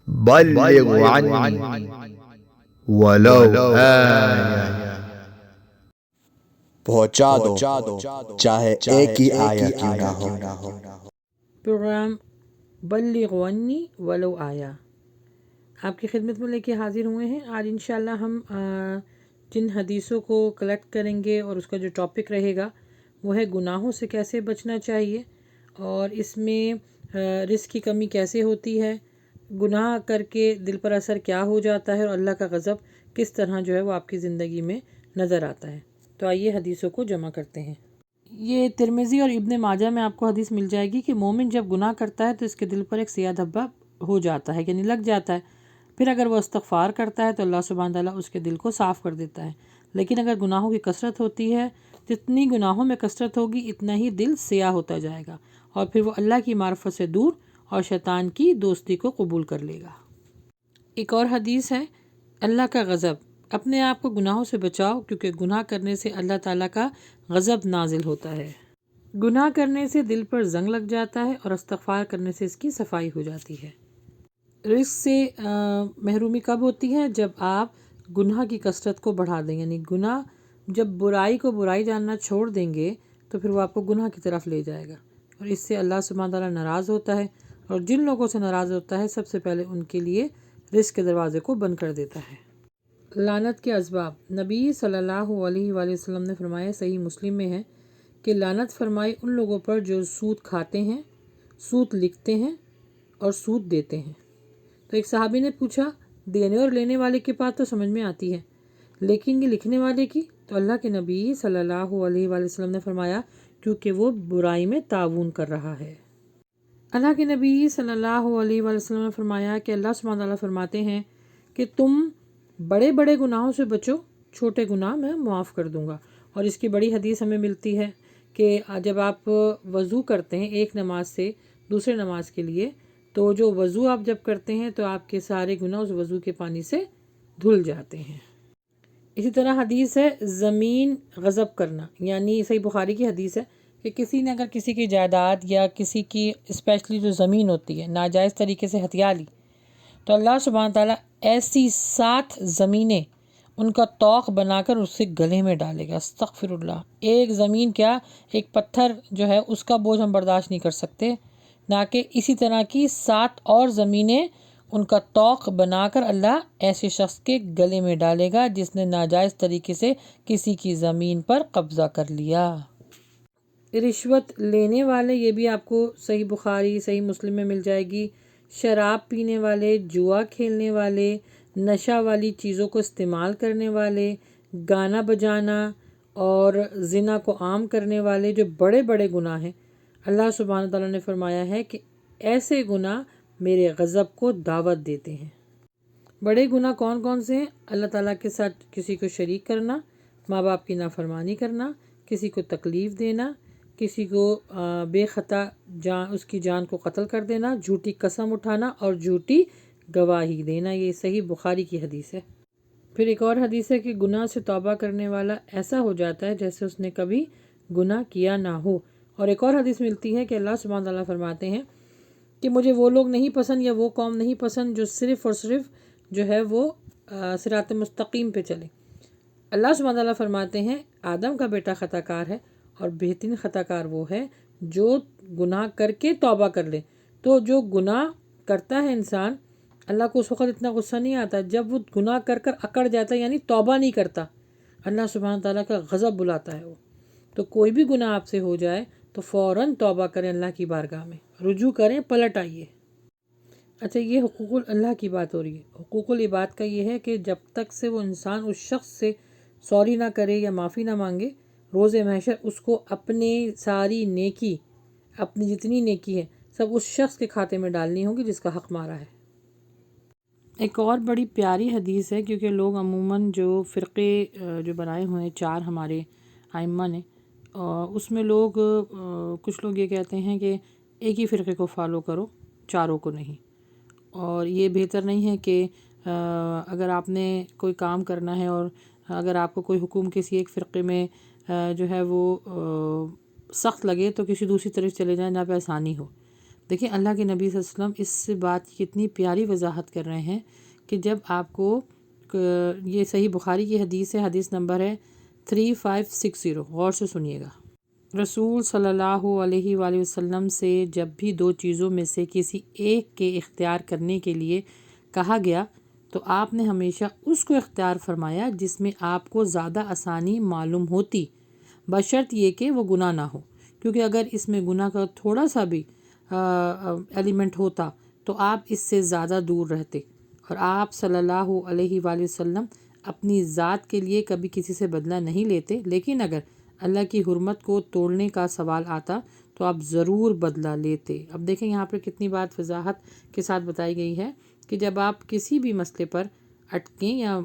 بلغ عنی ولو آیہ، پہنچا دو چاہے ایک ہی آیا کیوں نہ ہو۔ پروگرام بلغ عنی ولو آیا آپ کی خدمت میں لے کے حاضر ہوئے ہیں۔ آج انشاءاللہ ہم جن حدیثوں کو کلیکٹ کریں گے اور اس کا جو ٹاپک رہے گا وہ ہے گناہوں سے کیسے بچنا چاہیے، اور اس میں رزق کی کمی کیسے ہوتی ہے، گناہ کر کے دل پر اثر کیا ہو جاتا ہے، اور اللہ کا غضب کس طرح جو ہے وہ آپ کی زندگی میں نظر آتا ہے۔ تو آئیے حدیثوں کو جمع کرتے ہیں۔ یہ ترمذی اور ابن ماجہ میں آپ کو حدیث مل جائے گی کہ مومن جب گناہ کرتا ہے تو اس کے دل پر ایک سیاہ دھبا ہو جاتا ہے، یعنی لگ جاتا ہے۔ پھر اگر وہ استغفار کرتا ہے تو اللہ سبحانہ تعالیٰ اس کے دل کو صاف کر دیتا ہے۔ لیکن اگر گناہوں کی کثرت ہوتی ہے، جتنی گناہوں میں کثرت ہوگی اتنا ہی دل سیاہ ہوتا جائے گا، اور پھر وہ اللہ کی معرفت سے دور اور شیطان کی دوستی کو قبول کر لے گا۔ ایک اور حدیث ہے، اللہ کا غضب، اپنے آپ کو گناہوں سے بچاؤ کیونکہ گناہ کرنے سے اللہ تعالیٰ کا غضب نازل ہوتا ہے۔ گناہ کرنے سے دل پر زنگ لگ جاتا ہے اور استغفار کرنے سے اس کی صفائی ہو جاتی ہے۔ رزق سے محرومی کب ہوتی ہے؟ جب آپ گناہ کی کثرت کو بڑھا دیں، یعنی گناہ جب برائی کو برائی جاننا چھوڑ دیں گے تو پھر وہ آپ کو گناہ کی طرف لے جائے گا، اور اس سے اللہ سبحانہ تعالیٰ ناراض ہوتا ہے، اور جن لوگوں سے ناراض ہوتا ہے سب سے پہلے ان کے لیے رزق کے دروازے کو بند کر دیتا ہے۔ لعنت کے اسباب، نبی صلی اللہ علیہ وآلہ وسلم نے فرمایا، صحیح مسلم میں ہے کہ لعنت فرمائی ان لوگوں پر جو سود کھاتے ہیں، سود لکھتے ہیں اور سود دیتے ہیں۔ تو ایک صحابی نے پوچھا، دینے اور لینے والے کی بات تو سمجھ میں آتی ہے، لیکن یہ لکھنے والے کی؟ تو اللہ کے نبی صلی اللہ علیہ وآلہ وسلم نے فرمایا، کیونکہ وہ برائی میں تعاون کر رہا ہے۔ اللہ کے نبی صلی اللہ علیہ وآلہ وسلم نے فرمایا کہ اللہ سبحانہ تعالیٰ فرماتے ہیں کہ تم بڑے بڑے گناہوں سے بچو، چھوٹے گناہ میں معاف کر دوں گا۔ اور اس کی بڑی حدیث ہمیں ملتی ہے کہ جب آپ وضو کرتے ہیں ایک نماز سے دوسرے نماز کے لیے، تو جو وضو آپ جب کرتے ہیں تو آپ کے سارے گناہ اس وضو کے پانی سے دھل جاتے ہیں۔ اسی طرح حدیث ہے زمین غصب کرنا، یعنی صحیح بخاری کی حدیث ہے کہ کسی نے اگر کسی کی جائیداد یا کسی کی اسپیشلی جو زمین ہوتی ہے ناجائز طریقے سے ہتھیا لی، تو اللہ سبحانہ تعالیٰ ایسی 7 زمینیں ان کا طوق بنا کر اس سے گلے میں ڈالے گا۔ استغفر اللہ، ایک زمین کیا، ایک پتھر جو ہے اس کا بوجھ ہم برداشت نہیں کر سکتے، نہ کہ اسی طرح کی 7 اور زمینیں ان کا طوق بنا کر اللہ ایسے شخص کے گلے میں ڈالے گا جس نے ناجائز طریقے سے کسی کی زمین پر قبضہ کر لیا۔ رشوت لینے والے، یہ بھی آپ کو صحیح بخاری صحیح مسلم میں مل جائے گی۔ شراب پینے والے، جوا کھیلنے والے، نشہ والی چیزوں کو استعمال کرنے والے، گانا بجانا اور زنا کو عام کرنے والے، جو بڑے بڑے گناہ ہیں، اللہ سبحانہ تعالیٰ نے فرمایا ہے کہ ایسے گناہ میرے غضب کو دعوت دیتے ہیں۔ بڑے گناہ کون کون سے ہیں؟ اللہ تعالیٰ کے ساتھ کسی کو شریک کرنا، ماں باپ کی نافرمانی کرنا، کسی کو تکلیف دینا، کسی کو بے خطا اس کی جان کو قتل کر دینا، جھوٹی قسم اٹھانا اور جھوٹی گواہی دینا۔ یہ صحیح بخاری کی حدیث ہے۔ پھر ایک اور حدیث ہے کہ گناہ سے توبہ کرنے والا ایسا ہو جاتا ہے جیسے اس نے کبھی گناہ کیا نہ ہو۔ اور ایک اور حدیث ملتی ہے کہ اللہ سبحانہ تعالیٰ فرماتے ہیں کہ مجھے وہ لوگ نہیں پسند یا وہ قوم نہیں پسند جو صرف اور صرف جو ہے وہ صراط مستقیم پہ چلے۔ اللہ سبحانہ تعالیٰ فرماتے ہیں آدم کا بیٹا خطا کار ہے، اور بہترین خطا کار وہ ہے جو گناہ کر کے توبہ کر لے۔ تو جو گناہ کرتا ہے انسان، اللہ کو اس وقت اتنا غصہ نہیں آتا جب وہ گناہ کر کر اکڑ جاتا ہے، یعنی توبہ نہیں کرتا، اللہ سبحانہ تعالیٰ کا غضب بلاتا ہے وہ۔ تو کوئی بھی گناہ آپ سے ہو جائے تو فوراً توبہ کریں، اللہ کی بارگاہ میں رجوع کریں، پلٹ آئیے۔ اچھا، یہ حقوق اللہ کی بات ہو رہی ہے۔ حقوق العباد کا یہ ہے کہ جب تک سے وہ انسان اس شخص سے سوری نہ کرے یا معافی نہ مانگے، روز محشر اس کو اپنی ساری نیکی، اپنی جتنی نیکی ہے سب اس شخص کے کھاتے میں ڈالنی ہوگی جس کا حق مارا ہے۔ ایک اور بڑی پیاری حدیث ہے، کیونکہ لوگ عموماً جو فرقے جو بنائے ہوئے ہیں 4 ہمارے ائمہ نے، اس میں لوگ کچھ لوگ یہ کہتے ہیں کہ ایک ہی فرقے کو فالو کرو، چاروں کو نہیں۔ اور یہ بہتر نہیں ہے کہ اگر آپ نے کوئی کام کرنا ہے اور اگر آپ کو کوئی حکم کسی ایک فرقے میں جو ہے وہ سخت لگے تو کسی دوسری طرف چلے جائیں جہاں پہ آسانی ہو۔ دیکھیں اللہ کے نبی صلی اللہ علیہ وسلم اس بات کی کتنی پیاری وضاحت کر رہے ہیں کہ جب آپ کو یہ صحیح بخاری کی حدیث ہے، حدیث نمبر ہے 3560، غور سے سنیے گا۔ رسول صلی اللہ علیہ وآلہ وسلم سے جب بھی دو چیزوں میں سے کسی ایک کے اختیار کرنے کے لیے کہا گیا تو آپ نے ہمیشہ اس کو اختیار فرمایا جس میں آپ کو زیادہ آسانی معلوم ہوتی، بشرط یہ کہ وہ گناہ نہ ہو، کیونکہ اگر اس میں گناہ کا تھوڑا سا بھی ایلیمنٹ ہوتا تو آپ اس سے زیادہ دور رہتے۔ اور آپ صلی اللہ علیہ وآلہ وسلم اپنی ذات کے لیے کبھی کسی سے بدلہ نہیں لیتے، لیکن اگر اللہ کی حرمت کو توڑنے کا سوال آتا تو آپ ضرور بدلہ لیتے۔ اب دیکھیں یہاں پر کتنی بات وضاحت کے ساتھ بتائی گئی ہے کہ جب آپ کسی بھی مسئلے پر اٹکیں یا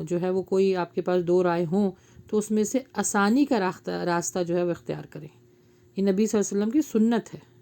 جو ہے وہ کوئی آپ کے پاس دو رائے ہوں تو اس میں سے آسانی کا راستہ جو ہے وہ اختیار کریں۔ یہ نبی صلی اللہ علیہ وسلم کی سنت ہے۔